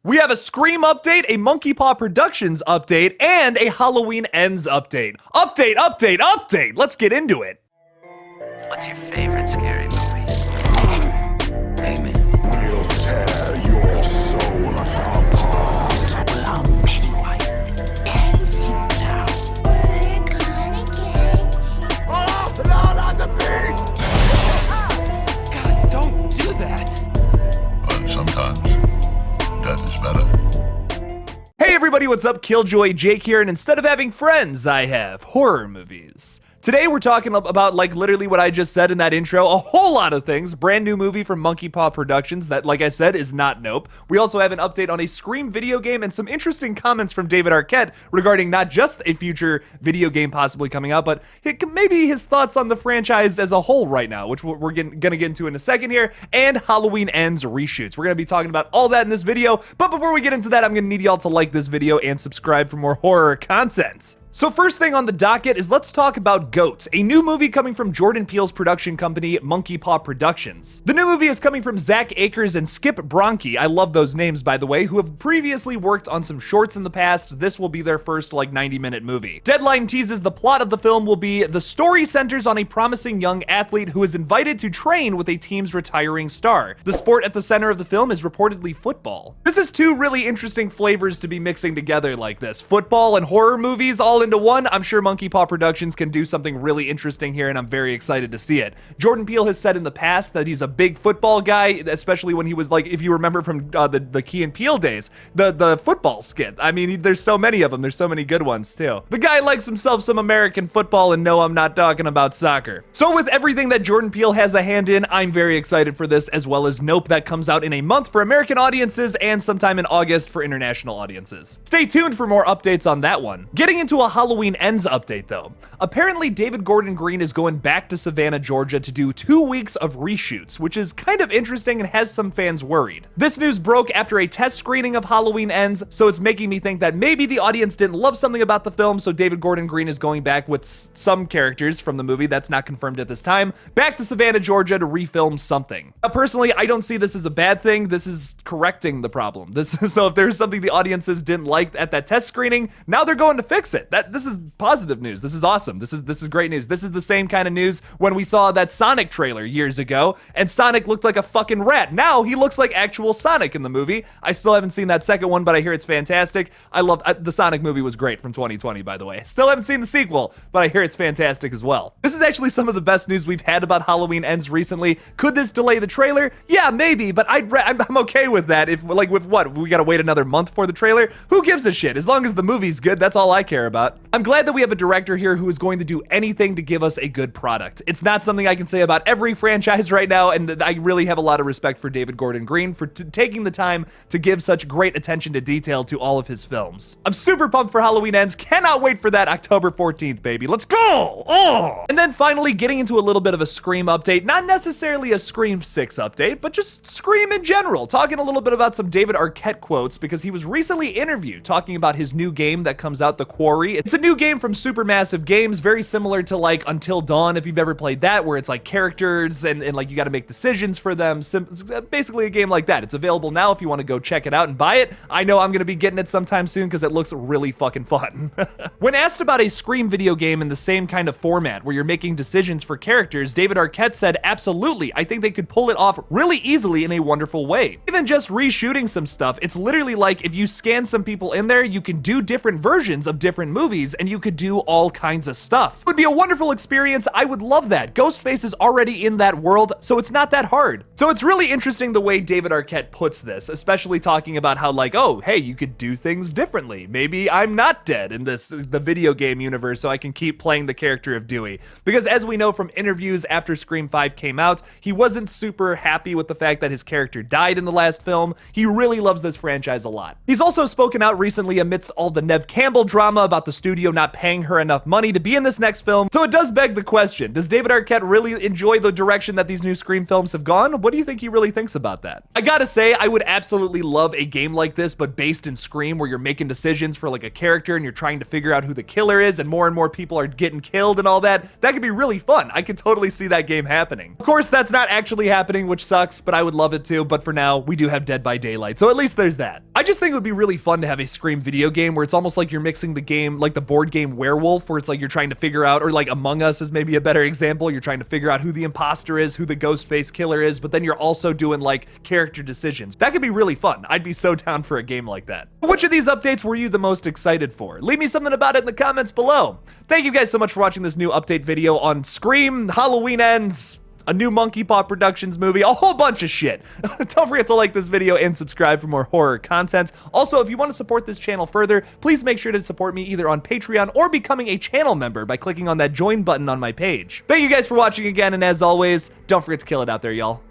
We have a Scream update, a Monkey Paw Productions update, and a Halloween Ends update. Update! Let's get into it. What's your favorite scary movie? Name it. We'll tear your soul apart. Allow Pennywise to dance you now. We're gonna get you. Oh, Lord on the beast! God, don't do that. But sometimes death is better. Hey everybody, what's up? KillJoy Jake here, and instead of having friends, I have horror movies. Today we're talking about, like, literally what I just said in that intro, a whole lot of things. Brand new movie from Monkey Paw Productions that, like I said, is not Nope. We also have an update on a Scream video game and some interesting comments from David Arquette regarding not just a future video game possibly coming out, but maybe his thoughts on the franchise as a whole right now, which we're gonna get into in a second here, and Halloween Ends reshoots. We're gonna be talking about all that in this video, but before we get into that, I'm gonna need y'all to like this video and subscribe for more horror content. So first thing on the docket is let's talk about Goat, a new movie coming from Jordan Peele's production company, Monkey Paw Productions. The new movie is coming from Zach Akers and Skip Bronke, I love those names by the way, who have previously worked on some shorts in the past. This will be their first 90-minute movie. Deadline teases the plot of the film will be the story centers on a promising young athlete who is invited to train with a team's retiring star. The sport at the center of the film is reportedly football. This is two really interesting flavors to be mixing together like this. Football and horror movies all into one. I'm sure Monkey Paw Productions can do something really interesting here, and I'm very excited to see it. Jordan Peele has said in the past that he's a big football guy, especially when he was if you remember from the Key and Peele days, the football skit. I mean, there's so many of them. There's so many good ones too. The guy likes himself some American football, and no, I'm not talking about soccer. So with everything that Jordan Peele has a hand in, I'm very excited for this, as well as Nope that comes out in a month for American audiences and sometime in August for international audiences. Stay tuned for more updates on that one. Getting into a Halloween Ends update though. Apparently David Gordon Green is going back to Savannah, Georgia to do 2 weeks of reshoots, which is kind of interesting and has some fans worried. This news broke after a test screening of Halloween Ends, so it's making me think that maybe the audience didn't love something about the film, so David Gordon Green is going back with some characters from the movie, that's not confirmed at this time, back to Savannah, Georgia to refilm something. Personally, I don't see this as a bad thing. This is correcting the problem. So if there's something the audiences didn't like at that test screening, now they're going to fix it. This is positive news. This is awesome. This is great news. This is the same kind of news when we saw that Sonic trailer years ago, and Sonic looked like a fucking rat. Now he looks like actual Sonic in the movie. I still haven't seen that second one, but I hear it's fantastic. I love the Sonic movie was great from 2020, by the way. Still haven't seen the sequel, but I hear it's fantastic as well. This is actually some of the best news we've had about Halloween Ends recently. Could this delay the trailer? Yeah, maybe, but I'm okay with that. If with what? We gotta wait another month for the trailer? Who gives a shit? As long as the movie's good, that's all I care about. I'm glad that we have a director here who is going to do anything to give us a good product. It's not something I can say about every franchise right now, and I really have a lot of respect for David Gordon Green for taking the time to give such great attention to detail to all of his films. I'm super pumped for Halloween Ends. Cannot wait for that October 14th, baby. Let's go! Oh! And then finally, getting into a little bit of a Scream update. Not necessarily a Scream 6 update, but just Scream in general. Talking a little bit about some David Arquette quotes, because he was recently interviewed talking about his new game that comes out, The Quarry. It's a new game from Supermassive Games, very similar to Until Dawn, if you've ever played that, where it's characters and you got to make decisions for them. It's basically a game like that. It's available now if you want to go check it out and buy it. I know I'm going to be getting it sometime soon because it looks really fucking fun. When asked about a Scream video game in the same kind of format where you're making decisions for characters, David Arquette said, absolutely, I think they could pull it off really easily in a wonderful way. Even just reshooting some stuff, it's literally like if you scan some people in there, you can do different versions of different movies and you could do all kinds of stuff. It would be a wonderful experience. I would love that. Ghostface is already in that world, so it's not that hard. So it's really interesting the way David Arquette puts this, especially talking about how oh, hey, you could do things differently. Maybe I'm not dead in the video game universe, so I can keep playing the character of Dewey. Because as we know from interviews after Scream 5 came out, he wasn't super happy with the fact that his character died in the last film. He really loves this franchise a lot. He's also spoken out recently amidst all the Neve Campbell drama about the the studio not paying her enough money to be in this next film. So it does beg the question, does David Arquette really enjoy the direction that these new Scream films have gone? What do you think he really thinks about that? I gotta say, I would absolutely love a game like this, but based in Scream, where you're making decisions for like a character and you're trying to figure out who the killer is, and more people are getting killed and all that. That could be really fun. I could totally see that game happening. Of course, that's not actually happening, which sucks, but I would love it to. But for now, we do have Dead by Daylight, so at least there's that. I just think it would be really fun to have a Scream video game where it's almost like you're mixing the game, like the board game Werewolf, where it's like you're trying to figure out, or like Among Us is maybe a better example. You're trying to figure out who the imposter is, who the ghost face killer is, but then you're also doing like character decisions. That could be really fun. I'd be so down for a game like that. Which of these updates were you the most excited for? Leave me something about it in the comments below. Thank you guys so much for watching this new update video on Scream, Halloween Ends, a new Monkey Paw Productions movie, a whole bunch of shit. Don't forget to like this video and subscribe for more horror content. Also, if you want to support this channel further, please make sure to support me either on Patreon or becoming a channel member by clicking on that join button on my page. Thank you guys for watching again, and as always, don't forget to kill it out there, y'all.